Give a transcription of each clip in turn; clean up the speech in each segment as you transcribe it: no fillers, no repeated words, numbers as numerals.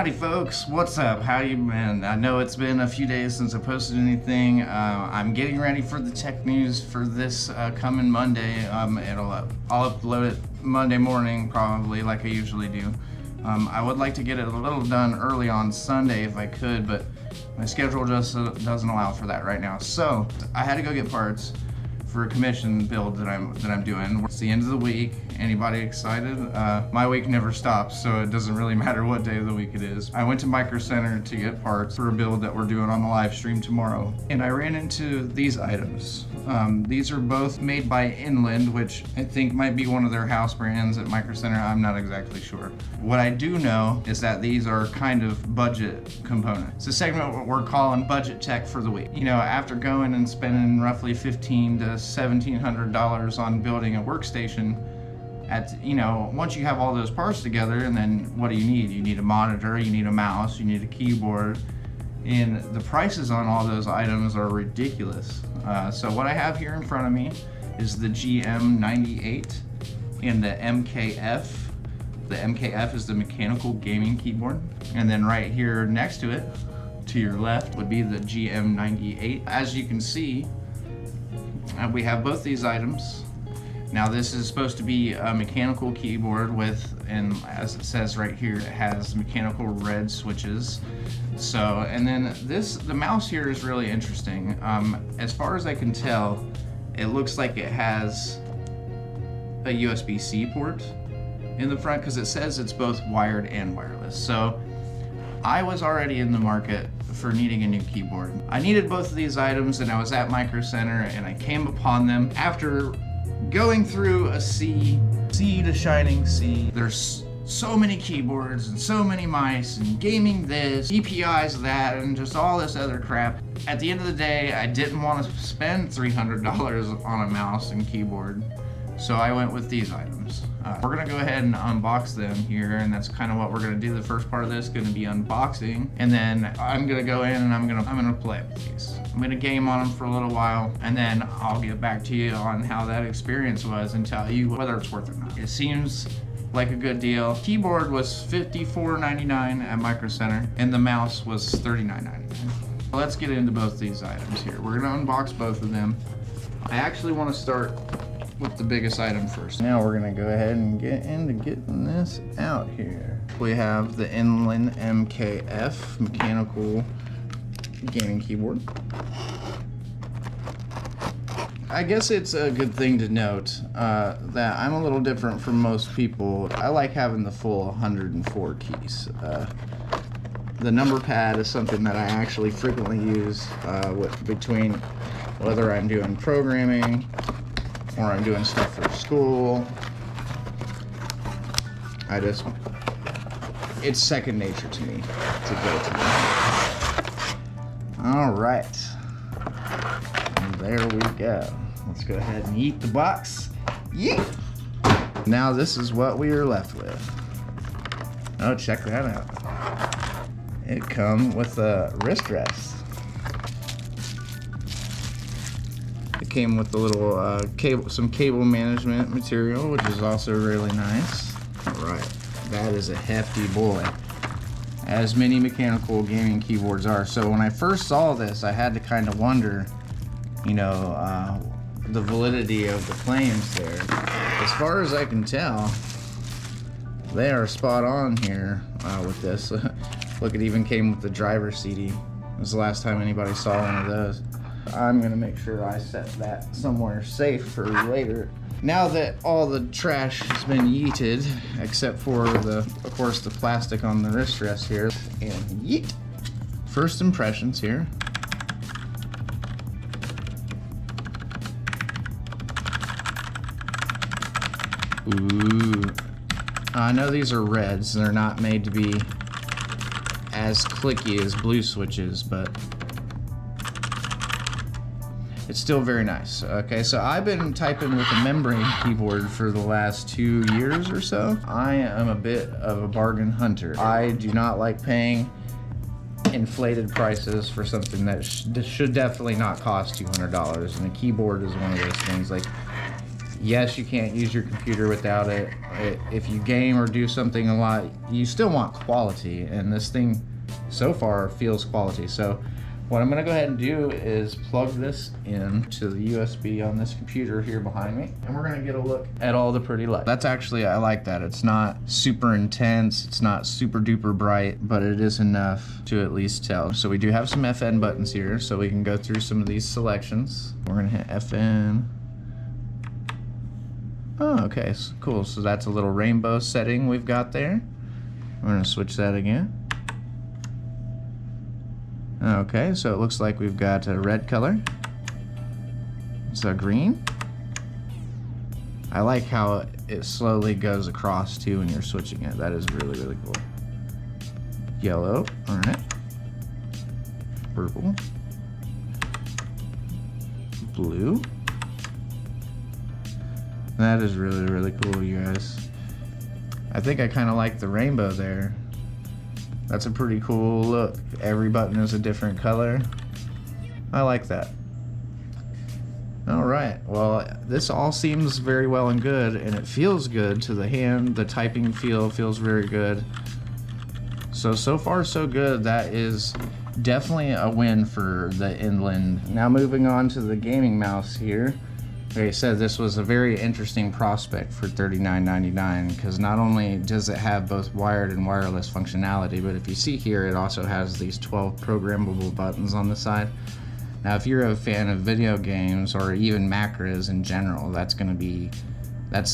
Howdy folks, what's up? How you been? I know it's been a few days since I posted anything. I'm getting ready for the tech news for this coming Monday. I'll upload it Monday morning probably, like I usually do. I would like to get it a little done early on Sunday if I could, but my schedule just doesn't allow for that right now. So I had to go get parts for a commission build that I'm doing. It's the end of the week. Anybody excited? My week never stops, so it doesn't really matter what day of the week it is. I went to Micro Center to get parts for a build that we're doing on the live stream tomorrow, and I ran into these items. These are both made by Inland, which I think might be one of their house brands at Micro Center. I'm not exactly sure. What I do know is that these are kind of budget components. It's a segment what we're calling budget tech for the week. You know, after going and spending roughly $1,500 to $1,700 on building a workstation, once you have all those parts together, and then what do you need? You need a monitor, you need a mouse, you need a keyboard, and the prices on all those items are ridiculous. So what I have here in front of me is the GM-98 and the MKF. The MKF is the mechanical gaming keyboard, and then right here next to it, to your left, would be the GM-98. As you can see, we have both these items. Now this is supposed to be a mechanical keyboard with, and as it says right here, it has mechanical red switches. So, and then the mouse here is really interesting. As far as I can tell, it looks like it has a USB-C port in the front because it says it's both wired and wireless. So I was already in the market for needing a new keyboard. I needed both of these items, and I was at Micro Center and I came upon them after going through a sea to shining sea. There's so many keyboards and so many mice and gaming this, EPIs that, and just all this other crap. At the end of the day, I didn't want to spend $300 on a mouse and keyboard, so I went with these items. We're gonna go ahead and unbox them here, and that's kind of what we're gonna do. The first part of this is gonna be unboxing, and then I'm gonna go in and I'm gonna play with these. I'm gonna game on them for a little while, and then I'll get back to you on how that experience was and tell you whether it's worth it or not. It seems like a good deal. Keyboard was $54.99 at Micro Center, and the mouse was $39.99. Let's get into both these items here. We're gonna unbox both of them. I actually want to start with the biggest item first. Now we're gonna go ahead and get into getting this out here. We have the Inland MKF mechanical gaming keyboard. I guess it's a good thing to note that I'm a little different from most people. I like having the full 104 keys. The number pad is something that I actually frequently use between whether I'm doing programming or I'm doing stuff for school. It's second nature to me to go to. All right, and there we go. Let's go ahead and eat the box. Yeet! Now this is what we are left with. Oh, check that out. It comes with a wrist rest. It came with a little some cable management material, which is also really nice. All right, that is a hefty boy, as many mechanical gaming keyboards are. So when I first saw this, I had to kind of wonder, the validity of the claims there. As far as I can tell, they are spot on here with this. Look, it even came with the driver CD. It was the last time anybody saw one of those. I'm gonna make sure I set that somewhere safe for later. Now that all the trash has been yeeted, except for of course, the plastic on the wrist rest here, and yeet. First impressions here. Ooh. I know these are reds. They're not made to be as clicky as blue switches, but it's still very nice. Okay, so I've been typing with a membrane keyboard for the last 2 years or so. I am a bit of a bargain hunter. I do not like paying inflated prices for something that should definitely not cost $200, and a keyboard is one of those things. Like, Yes, you can't use your computer without it. If you game or do something a lot, you still want quality, and this thing so far feels quality. So what I'm gonna go ahead and do is plug this into the USB on this computer here behind me, and we're gonna get a look at all the pretty lights. That's actually, I like that. It's not super intense, it's not super duper bright, but it is enough to at least tell. So we do have some FN buttons here, so we can go through some of these selections. We're gonna hit FN. Oh, okay, so cool. So that's a little rainbow setting we've got there. We're gonna switch that again. Okay, so it looks like we've got a red color. It's a green. I like how it slowly goes across too when you're switching it. That is really, really cool. Yellow, all right. Purple. Blue. That is really, really cool, you guys. I think I kind of like the rainbow there. That's a pretty cool look. Every button is a different color. I like that. All right, well, this all seems very well and good, and it feels good to the hand. The typing feel feels very good. So far so good. That is definitely a win for the Inland. Now moving on to the gaming mouse here. Like I said, this was a very interesting prospect for $39.99 because not only does it have both wired and wireless functionality, but if you see here, it also has these 12 programmable buttons on the side. Now, if you're a fan of video games or even macros in general, that's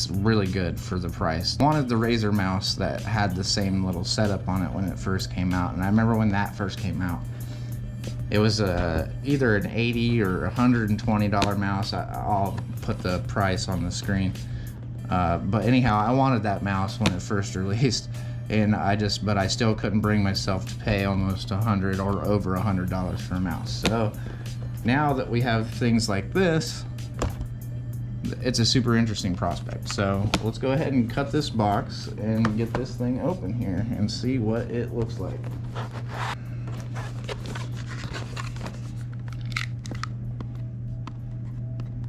really good for the price. I wanted the Razer mouse that had the same little setup on it when it first came out, and I remember when that first came out. It was either an $80 or $120 mouse. I'll put the price on the screen. But anyhow, I wanted that mouse when it first released, and but I still couldn't bring myself to pay almost $100 or over $100 for a mouse. So now that we have things like this, it's a super interesting prospect. So let's go ahead and cut this box and get this thing open here and see what it looks like.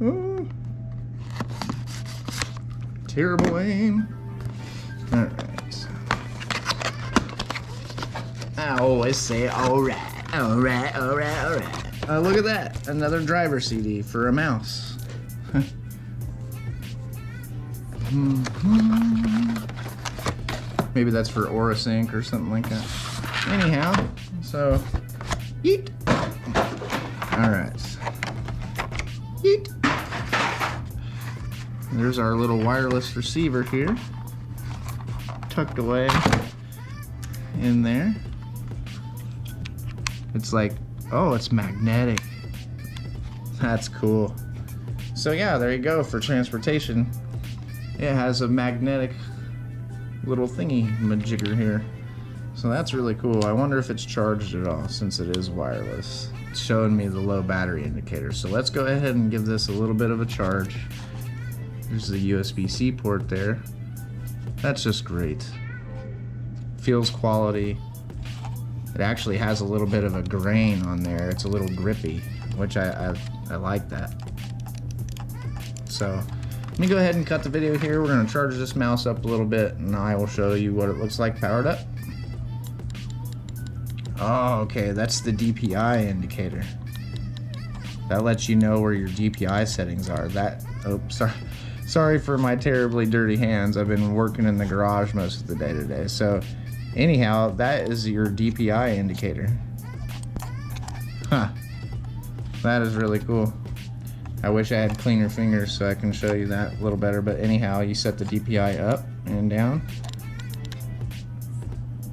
Ooh. Terrible aim. Alright. I always say alright, alright, alright, alright. Look at that. Another driver CD for a mouse. Maybe that's for Aura Sync or something like that. Anyhow, so yeet. Alright. Yeet. There's our little wireless receiver here, tucked away in there. It's like, oh, it's magnetic. That's cool. So yeah, there you go for transportation. It has a magnetic little thingy majigger here. So that's really cool. I wonder if it's charged at all since it is wireless. It's showing me the low battery indicator. So let's go ahead and give this a little bit of a charge. There's the USB-C port there. That's just great. Feels quality. It actually has a little bit of a grain on there. It's a little grippy, which I like that. So let me go ahead and cut the video here. We're gonna charge this mouse up a little bit and I will show you what it looks like powered up. Oh, okay, that's the DPI indicator. That lets you know where your DPI settings are. Sorry for my terribly dirty hands. I've been working in the garage most of the day today. So anyhow, that is your DPI indicator. Huh. That is really cool. I wish I had cleaner fingers so I can show you that a little better. But anyhow, you set the DPI up and down.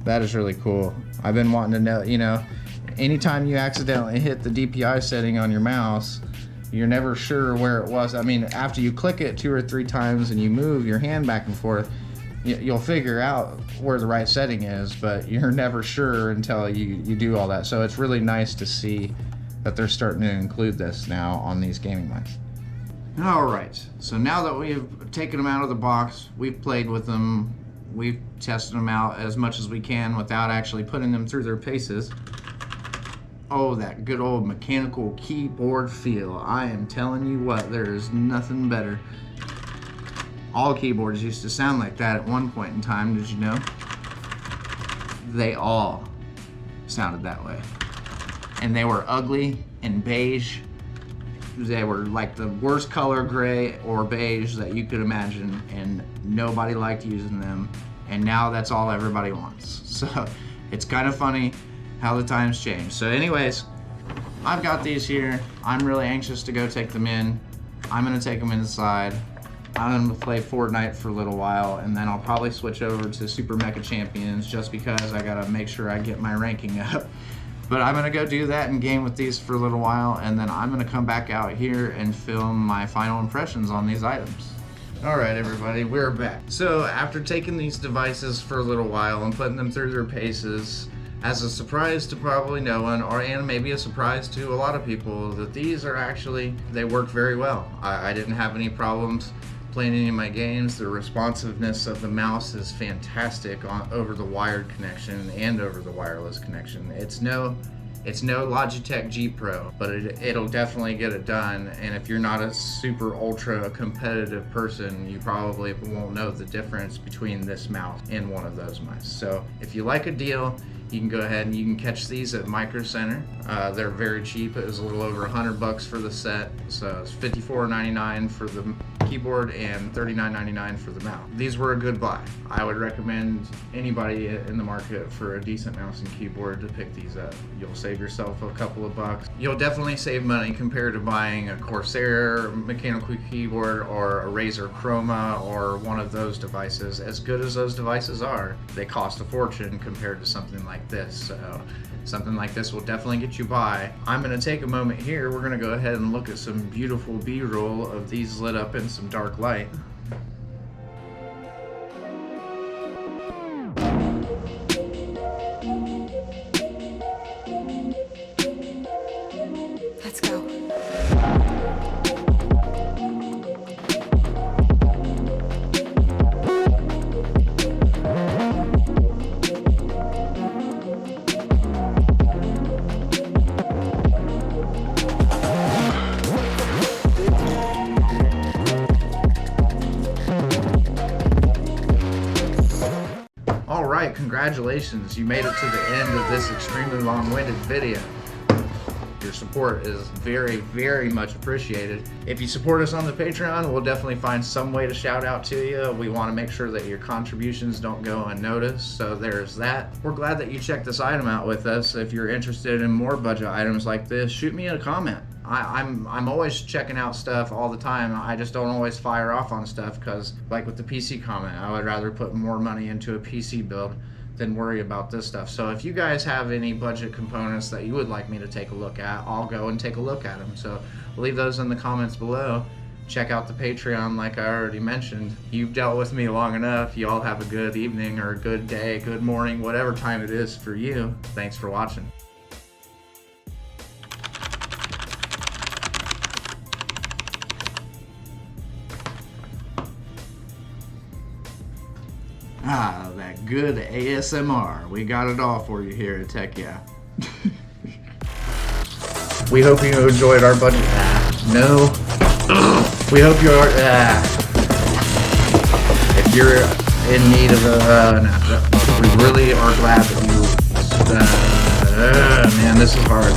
That is really cool. I've been wanting to know, you know, anytime you accidentally hit the DPI setting on your mouse, you're never sure where it was. I mean, after you click it 2 or 3 times and you move your hand back and forth, you'll figure out where the right setting is, but you're never sure until you do all that. So it's really nice to see that they're starting to include this now on these gaming mice. All right, so now that we've taken them out of the box, we've played with them, we've tested them out as much as we can without actually putting them through their paces. Oh, that good old mechanical keyboard feel. I am telling you what, there is nothing better. All keyboards used to sound like that at one point in time, did you know? They all sounded that way. And they were ugly and beige. They were like the worst color, gray or beige, that you could imagine, and nobody liked using them. And now that's all everybody wants. So it's kind of funny how the times change. So anyways, I've got these here. I'm really anxious to go take them in. I'm gonna take them inside. I'm gonna play Fortnite for a little while, and then I'll probably switch over to Super Mecha Champions just because I gotta make sure I get my ranking up. But I'm gonna go do that and game with these for a little while, and then I'm gonna come back out here and film my final impressions on these items. Alright everybody, we're back. So after taking these devices for a little while and putting them through their paces, as a surprise to probably no one, and maybe a surprise to a lot of people, that these are actually, they work very well. I didn't have any problems playing any of my games. The responsiveness of the mouse is fantastic over the wired connection and over the wireless connection. It's no Logitech G Pro, but it'll definitely get it done. And if you're not a super ultra competitive person, you probably won't know the difference between this mouse and one of those mice. So if you like a deal, you can go ahead and you can catch these at Micro Center. They're very cheap. It was a little over $100 for the set. So it's $54.99 for the keyboard and $39.99 for the mouse. These were a good buy. I would recommend anybody in the market for a decent mouse and keyboard to pick these up. You'll save yourself a couple of bucks. You'll definitely save money compared to buying a Corsair mechanical keyboard or a Razer Chroma or one of those devices. As good as those devices are, they cost a fortune compared to something like this. So something like this will definitely get you by. I'm gonna take a moment here. We're gonna go ahead and look at some beautiful B-roll of these lit up in some dark light. Let's go. Alright, congratulations. You made it to the end of this extremely long-winded video. Your support is very, very much appreciated. If you support us on the Patreon, we'll definitely find some way to shout out to you. We want to make sure that your contributions don't go unnoticed, so there's that. We're glad that you checked this item out with us. If you're interested in more budget items like this, shoot me a comment. I'm always checking out stuff all the time. I just don't always fire off on stuff because, like with the PC comment, I would rather put more money into a PC build than worry about this stuff. So if you guys have any budget components that you would like me to take a look at, I'll go and take a look at them. So leave those in the comments below. Check out the Patreon like I already mentioned. You've dealt with me long enough. You all have a good evening or a good day, good morning, whatever time it is for you. Thanks for watching. Ah, that good ASMR. We got it all for you here at Tech Yeah. We hope you enjoyed our budget. No. We hope you are. If you're in need of we really are glad that you. Man, this is hard.